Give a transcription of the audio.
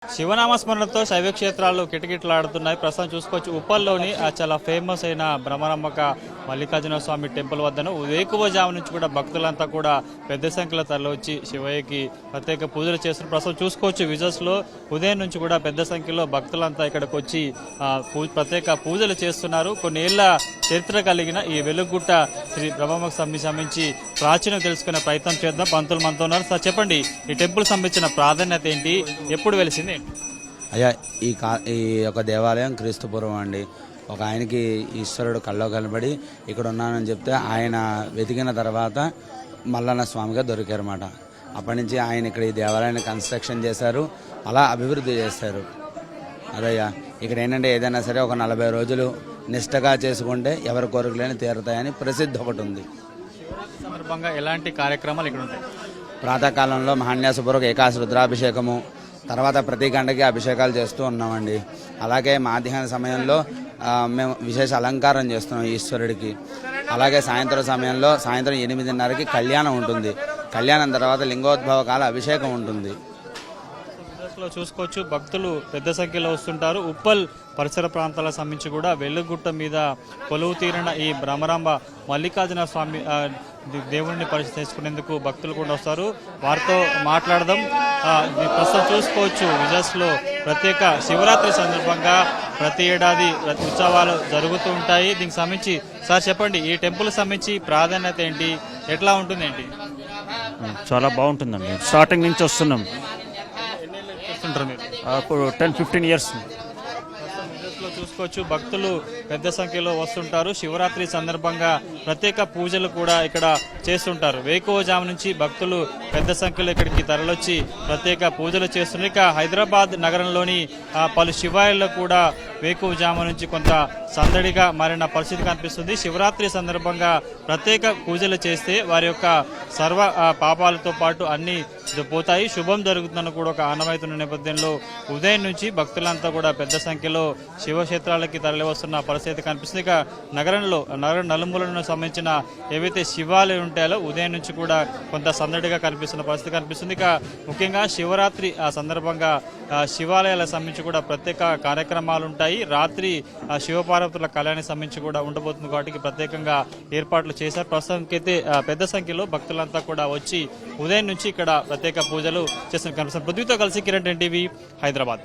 శివనామస్మరణతో శైవ క్షేత్రాలు కిటకిటలాడుతున్నాయి. ప్రస్తుతం చూసుకోవచ్చు ఉప్పల్లోని చాలా ఫేమస్ అయిన బ్రహ్మరమ్మక మల్లికార్జున స్వామి టెంపుల్ వద్దను వేకువజాము నుంచి కూడా భక్తులంతా కూడా పెద్ద సంఖ్యలో తరలివచ్చి శివయ్యకి ప్రత్యేక పూజలు చేస్తున్నారు. ప్రస్తుతం చూసుకోవచ్చు విజువల్స్ లో ఉదయం నుంచి కూడా పెద్ద సంఖ్యలో భక్తులంతా ఇక్కడికి వచ్చి ప్రత్యేక పూజలు చేస్తున్నారు. కొన్ని ఏళ్ల చరిత్ర కలిగిన ఈ వెలుగుగుట్ట శ్రీ బ్రహ్మమ్మకు సంబంధించి ప్రాచీనం తెలుసుకునే ప్రయత్నం చేద్దాం. పంతులు మనతో ఉన్నారు. సార్ చెప్పండి, ఈ టెంపుల్ సంబంధించిన ప్రాధాన్యత ఏంటి, ఎప్పుడు వెలిసింది? అయ్యా ఈ యొక్క దేవాలయం క్రీస్తుపూర్వం అండి. ఒక ఆయనకి ఈశ్వరుడు కల్లో కనబడి ఇక్కడ ఉన్నానని చెప్తే ఆయన వెతికిన తర్వాత మల్లన్న స్వామిగా దొరికారన్నమాట. అప్పటి నుంచి ఆయన ఇక్కడ ఈ దేవాలయాన్ని కన్స్ట్రక్షన్ చేశారు, అలా అభివృద్ధి చేశారు. అదయ్యా ఇక్కడ ఏంటంటే ఏదైనా సరే ఒక 40 రోజులు నిష్టగా చేసుకుంటే ఎవరి కోరికలేని తీరుతాయని ప్రసిద్ధి ఒకటి ఉంది. సందర్భంగా ఎలాంటి కార్యక్రమాలు ఇక్కడ ఉంటాయి? ప్రాతకాలంలో మహాన్యాసపూర్వక ఏకాశ రుద్రాభిషేకము, తర్వాత ప్రతి గంటకి అభిషేకాలు చేస్తూ ఉన్నామండి. అలాగే మాధ్యాహ్న సమయంలో మేము విశేష అలంకారం చేస్తున్నాం ఈశ్వరుడికి. అలాగే సాయంత్రం సమయంలో సాయంత్రం 8:30కి కళ్యాణం ఉంటుంది. కళ్యాణం తర్వాత లింగోద్భవ కాల అభిషేకం ఉంటుంది. చూసుకోవచ్చు భక్తులు పెద్ద సంఖ్యలో వస్తుంటారు. ఉప్పల్ పరిసర ప్రాంతాలకు సంబంధించి కూడా వెలుగుట్ట మీద కొలువు తీరిన ఈ బ్రహ్మరాంబ మల్లికార్జున స్వామి దేవుడిని పరిశీలించుకునేందుకు భక్తులు కూడా వస్తారు. వారితో మాట్లాడదాం. ప్రస్తుతం చూసుకోవచ్చు విజువల్స్ లో ప్రత్యేక శివరాత్రి సందర్భంగా ప్రతి ఏడాది ఉత్సవాలు జరుగుతూ ఉంటాయి. దీనికి సంబంధించి సార్ చెప్పండి, ఈ టెంపుల్ సంబంధించి ప్రాధాన్యత ఏంటి, ఎట్లా ఉంటుంది ఏంటి? చాలా బాగుంటుందండి. స్టార్టింగ్ నుంచి వస్తున్నాం, ఇప్పుడు 10-15 ఇయర్స్. చూసుకోవచ్చు భక్తులు పెద్ద సంఖ్యలో వస్తుంటారు. శివరాత్రి సందర్భంగా ప్రత్యేక పూజలు కూడా ఇక్కడ చేస్తుంటారు. వేకువజాము నుంచి భక్తులు పెద్ద సంఖ్యలో ఇక్కడికి తరలొచ్చి ప్రత్యేక పూజలు చేస్తున్నారు. ఇక హైదరాబాద్ నగరంలోని పలు శివాలయాల్లో కూడా వేకువజాము నుంచి కొంత సందడిగా మారిన పరిస్థితి కనిపిస్తుంది. శివరాత్రి సందర్భంగా ప్రత్యేక పూజలు చేస్తే వారి యొక్క సర్వ పాపాలతో పాటు అన్ని పోతాయి, శుభం జరుగుతుందని కూడా ఒక ఆనవాయితున్న నేపథ్యంలో ఉదయం నుంచి భక్తులంతా కూడా పెద్ద సంఖ్యలో శివక్షేత్రాలకి తరలి వస్తున్న పరిస్థితి కనిపిస్తుంది. ఇక నగర నలుమూలను సంబంధించిన ఏవైతే శివాలయాలు ఉంటాయో ఉదయం నుంచి కూడా కొంత సందడిగా కనిపిస్తున్న పరిస్థితి కనిపిస్తుంది. ఇక ముఖ్యంగా శివరాత్రి సందర్భంగా శివాలయాలకు సంబంధించి కూడా ప్రత్యేక కార్యక్రమాలు ఉంటాయి. రాత్రి శివపార్వతుల కళ్యాణానికి సంబంధించి కూడా ఉండబోతుంది కాబట్టి ప్రత్యేకంగా ఏర్పాట్లు చేశారు. ప్రస్తుతానికైతే పెద్ద సంఖ్యలో భక్తులంతా కూడా వచ్చి ఉదయం నుంచి ఇక్కడ ప్రత్యేక పూజలు చేస్తున్న కనిపిస్తుంది. పృథ్వీతో కలిసి కిరణ్, NTV, హైదరాబాద్.